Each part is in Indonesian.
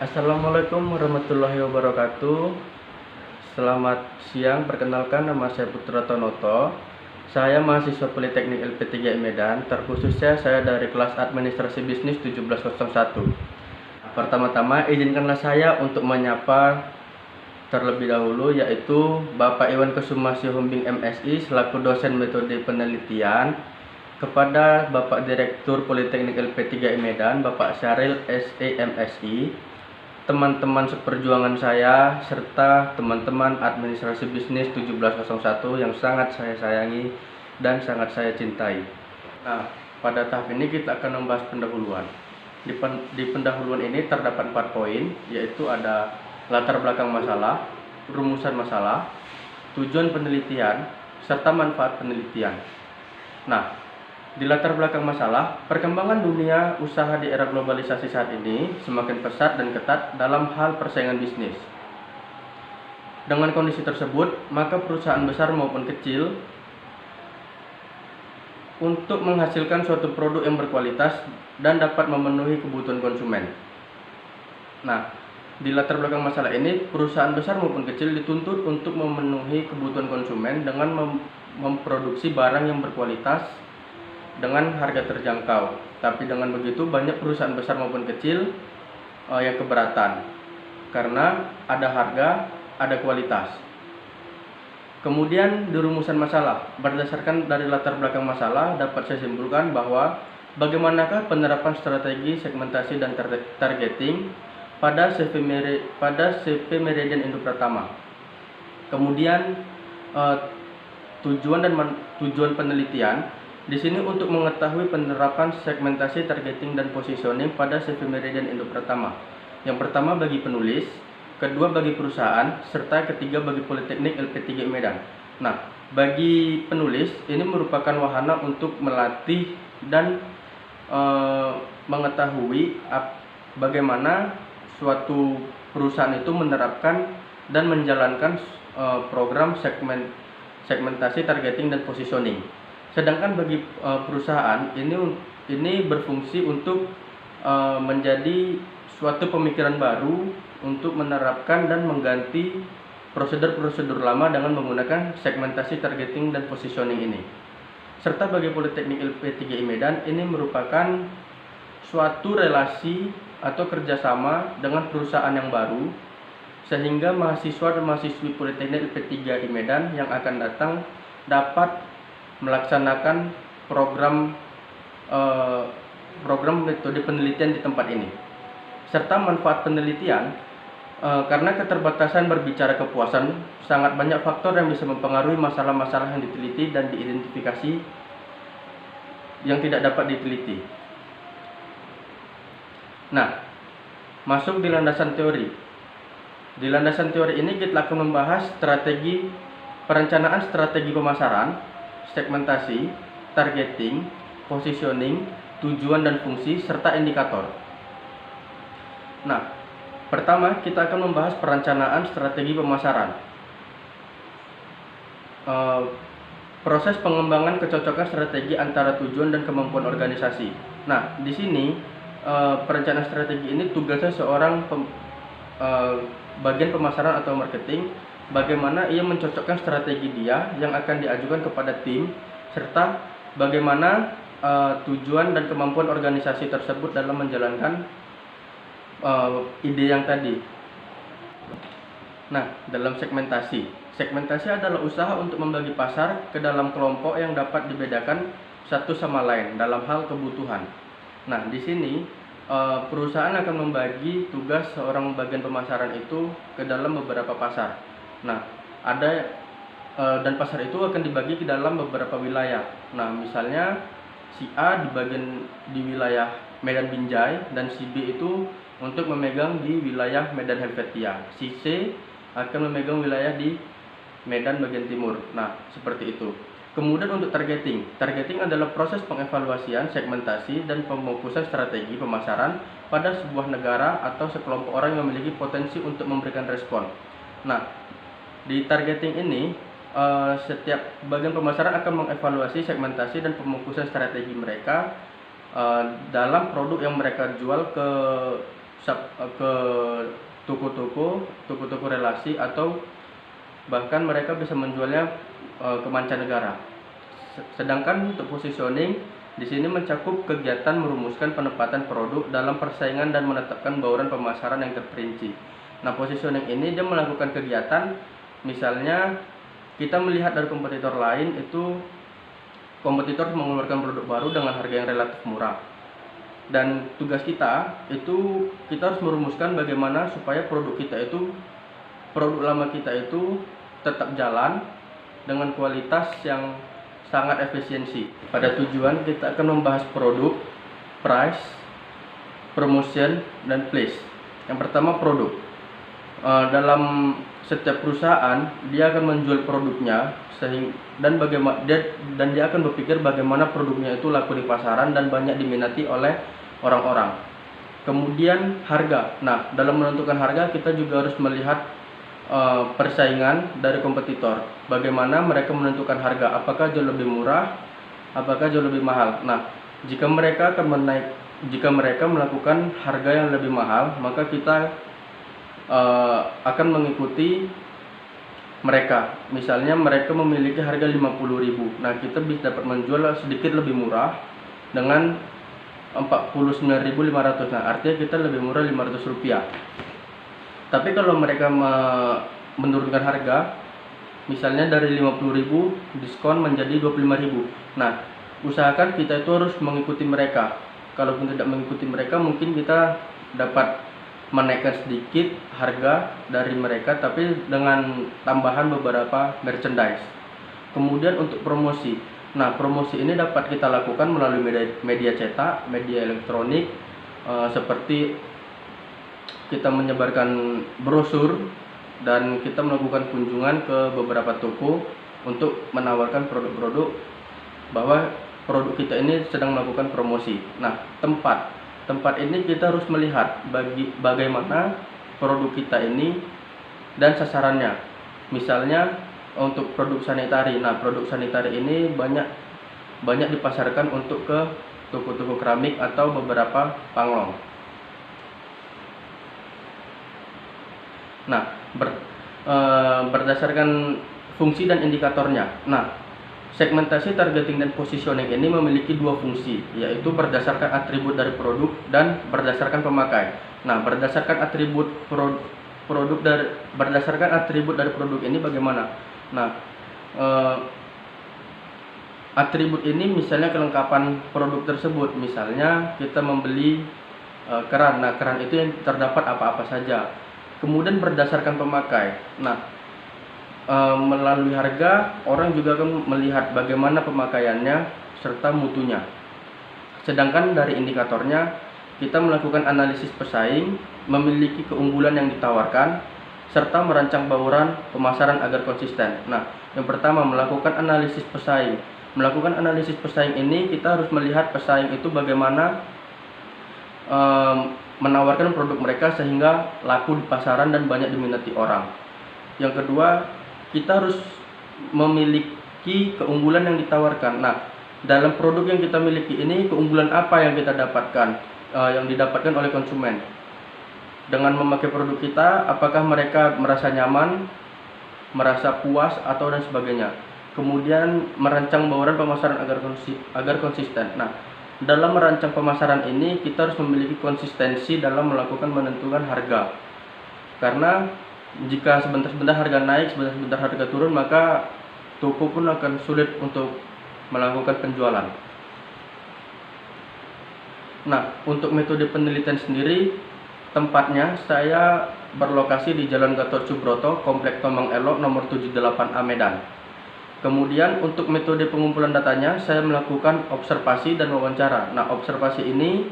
Assalamualaikum warahmatullahi wabarakatuh. Selamat siang, perkenalkan nama saya Putra Tonoto. Saya mahasiswa Politeknik LP3 Medan, terkhususnya saya dari kelas Administrasi Bisnis 1701. Pertama-tama izinkanlah saya untuk menyapa terlebih dahulu, yaitu Bapak Iwan Kusuma Sihombing MSI selaku dosen metode penelitian, kepada Bapak Direktur Politeknik LP3 Medan, Bapak Syahril SE MSI, teman-teman seperjuangan saya, serta teman-teman administrasi bisnis 1701 yang sangat saya sayangi dan sangat saya cintai. Nah, pada tahap ini kita akan membahas pendahuluan. Di pendahuluan ini terdapat 4 poin, yaitu ada latar belakang masalah, rumusan masalah, tujuan penelitian, serta manfaat penelitian. Nah, di latar belakang masalah, perkembangan dunia usaha di era globalisasi saat ini semakin pesat dan ketat dalam hal persaingan bisnis. Dengan kondisi tersebut, maka perusahaan besar maupun kecil untuk menghasilkan suatu produk yang berkualitas dan dapat memenuhi kebutuhan konsumen. Nah, di latar belakang masalah ini, perusahaan besar maupun kecil dituntut untuk memenuhi kebutuhan konsumen dengan memproduksi barang yang berkualitas dengan harga terjangkau. Tapi dengan begitu banyak perusahaan besar maupun kecil yang keberatan karena ada harga, ada kualitas. Kemudian di rumusan masalah, berdasarkan dari latar belakang masalah dapat saya simpulkan bahwa bagaimanakah penerapan strategi segmentasi dan targeting pada CV Meridian Indo Pratama. Kemudian tujuan penelitian di sini untuk mengetahui penerapan segmentasi, targeting, dan positioning pada CV Meridian Indo Pratama. Yang pertama bagi penulis, kedua bagi perusahaan, serta ketiga bagi Politeknik LP3 Medan. Nah, bagi penulis ini merupakan wahana untuk melatih dan mengetahui bagaimana suatu perusahaan itu menerapkan dan menjalankan program segmentasi, targeting, dan positioning. Sedangkan bagi perusahaan ini berfungsi untuk menjadi suatu pemikiran baru untuk menerapkan dan mengganti prosedur-prosedur lama dengan menggunakan segmentasi, targeting, dan positioning ini. Serta bagi Politeknik LP3 Medan ini merupakan suatu relasi atau kerjasama dengan perusahaan yang baru, sehingga mahasiswa dan mahasiswi Politeknik LP3 Medan yang akan datang dapat melaksanakan program metode penelitian di tempat ini. Serta manfaat penelitian, karena keterbatasan berbicara kepuasan, sangat banyak faktor yang bisa mempengaruhi masalah-masalah yang diteliti dan diidentifikasi yang tidak dapat diteliti. Nah, masuk di landasan teori. Di landasan teori ini kita akan membahas perencanaan strategi pemasaran, segmentasi, targeting, positioning, tujuan dan fungsi, serta indikator. Nah, pertama kita akan membahas perencanaan strategi pemasaran. Proses pengembangan kecocokan strategi antara tujuan dan kemampuan organisasi. Nah, di sini perencanaan strategi ini tugasnya seorang bagian pemasaran atau marketing, bagaimana ia mencocokkan strategi dia yang akan diajukan kepada tim, serta bagaimana tujuan dan kemampuan organisasi tersebut dalam menjalankan ide yang tadi. Nah, dalam segmentasi adalah usaha untuk membagi pasar ke dalam kelompok yang dapat dibedakan satu sama lain dalam hal kebutuhan. Nah, di sini perusahaan akan membagi tugas seorang bagian pemasaran itu ke dalam beberapa pasar. Nah, dan pasar itu akan dibagi ke dalam beberapa wilayah. Nah, misalnya si A di wilayah Medan Binjai, dan si B itu untuk memegang di wilayah Medan Helvetia. Si C akan memegang wilayah di Medan bagian timur. Nah, seperti itu. Kemudian untuk targeting adalah proses pengevaluasian, segmentasi, dan pemukusan strategi pemasaran pada sebuah negara atau sekelompok orang yang memiliki potensi untuk memberikan respon. Nah, di targeting ini, setiap bagian pemasaran akan mengevaluasi segmentasi dan pemukusan strategi mereka dalam produk yang mereka jual ke ke toko-toko relasi, atau bahkan mereka bisa menjualnya ke mancanegara. Sedangkan untuk positioning di sini mencakup kegiatan merumuskan penempatan produk dalam persaingan dan menetapkan bauran pemasaran yang terperinci. Nah, positioning ini dia melakukan kegiatan, misalnya kita melihat dari kompetitor lain, itu kompetitor mengeluarkan produk baru dengan harga yang relatif murah. Dan tugas kita itu kita harus merumuskan bagaimana supaya produk lama kita itu tetap jalan dengan kualitas yang sangat efisiensi. Pada tujuan kita akan membahas produk, price, promotion, dan place. Yang pertama, produk. Dalam setiap perusahaan dia akan menjual produknya dan dia akan berpikir bagaimana produknya itu laku di pasaran dan banyak diminati oleh orang-orang. Kemudian harga. Nah, dalam menentukan harga kita juga harus melihat persaingan dari kompetitor. Bagaimana mereka menentukan harga? Apakah jauh lebih murah? Apakah jauh lebih mahal? Nah, jika mereka melakukan harga yang lebih mahal, maka kita akan mengikuti mereka. Misalnya mereka memiliki harga 50.000. Nah, kita bisa dapat menjual sedikit lebih murah dengan 49.500. Nah, artinya kita lebih murah Rp500. Tapi kalau mereka menurunkan harga, misalnya dari 50.000 diskon menjadi 25.000. Nah, usahakan kita itu harus mengikuti mereka. Kalaupun tidak mengikuti mereka, mungkin kita dapat menaikkan sedikit harga dari mereka, tapi dengan tambahan beberapa merchandise. Kemudian untuk promosi. Nah, promosi ini dapat kita lakukan melalui media cetak, media elektronik, seperti kita menyebarkan brosur dan kita melakukan kunjungan ke beberapa toko untuk menawarkan produk-produk bahwa produk kita ini sedang melakukan promosi. Nah, tempat ini kita harus melihat bagaimana produk kita ini dan sasarannya. Misalnya untuk produk sanitari. Nah, produk sanitari ini banyak dipasarkan untuk ke toko-toko keramik atau beberapa panglong. Nah, berdasarkan fungsi dan indikatornya. Nah, segmentasi, targeting, dan positioning ini memiliki dua fungsi, yaitu berdasarkan atribut dari produk dan berdasarkan pemakai. Nah, berdasarkan atribut dari produk ini bagaimana? Nah, atribut ini misalnya kelengkapan produk tersebut. Misalnya kita membeli keran. Nah, keran itu yang terdapat apa-apa saja. Kemudian berdasarkan pemakai. Nah, melalui harga, orang juga akan melihat bagaimana pemakaiannya serta mutunya. Sedangkan dari indikatornya, kita melakukan analisis pesaing, memiliki keunggulan yang ditawarkan, serta merancang bauran pemasaran agar konsisten. Nah, yang pertama, melakukan analisis pesaing. Melakukan analisis pesaing ini kita harus melihat pesaing itu bagaimana menawarkan produk mereka sehingga laku di pasaran dan banyak diminati orang. Yang kedua, kita harus memiliki keunggulan yang ditawarkan. Nah, dalam produk yang kita miliki ini, keunggulan apa yang kita dapatkan, yang didapatkan oleh konsumen dengan memakai produk kita? Apakah mereka merasa nyaman, merasa puas, atau dan sebagainya. Kemudian merancang bauran pemasaran agar konsisten. Nah, dalam merancang pemasaran ini kita harus memiliki konsistensi dalam melakukan menentukan harga. Karena jika sebentar-sebentar harga naik, sebentar-sebentar harga turun, maka toko pun akan sulit untuk melakukan penjualan. Nah, untuk metode penelitian sendiri, tempatnya saya berlokasi di Jalan Gatot Subroto, Komplek Tomang Elok, nomor 78A, Medan. Kemudian untuk metode pengumpulan datanya, saya melakukan observasi dan wawancara. Nah, observasi ini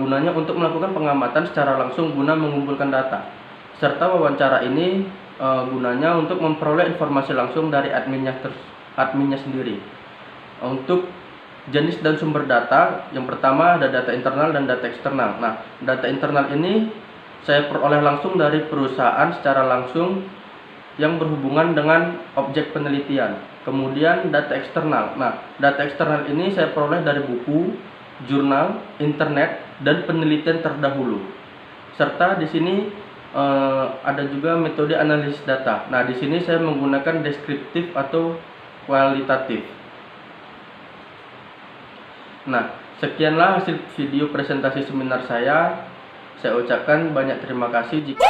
gunanya untuk melakukan pengamatan secara langsung guna mengumpulkan data. Serta wawancara ini gunanya untuk memperoleh informasi langsung dari adminnya sendiri. Untuk jenis dan sumber data, yang pertama ada data internal dan data eksternal. Nah, data internal ini saya peroleh langsung dari perusahaan secara langsung yang berhubungan dengan objek penelitian. Kemudian data eksternal. Nah, data eksternal ini saya peroleh dari buku, jurnal, internet, dan penelitian terdahulu. Serta di sini ada juga metode analisis data. Nah, di sini saya menggunakan deskriptif atau kualitatif. Nah, sekianlah hasil video presentasi seminar saya. Saya ucapkan banyak terima kasih jika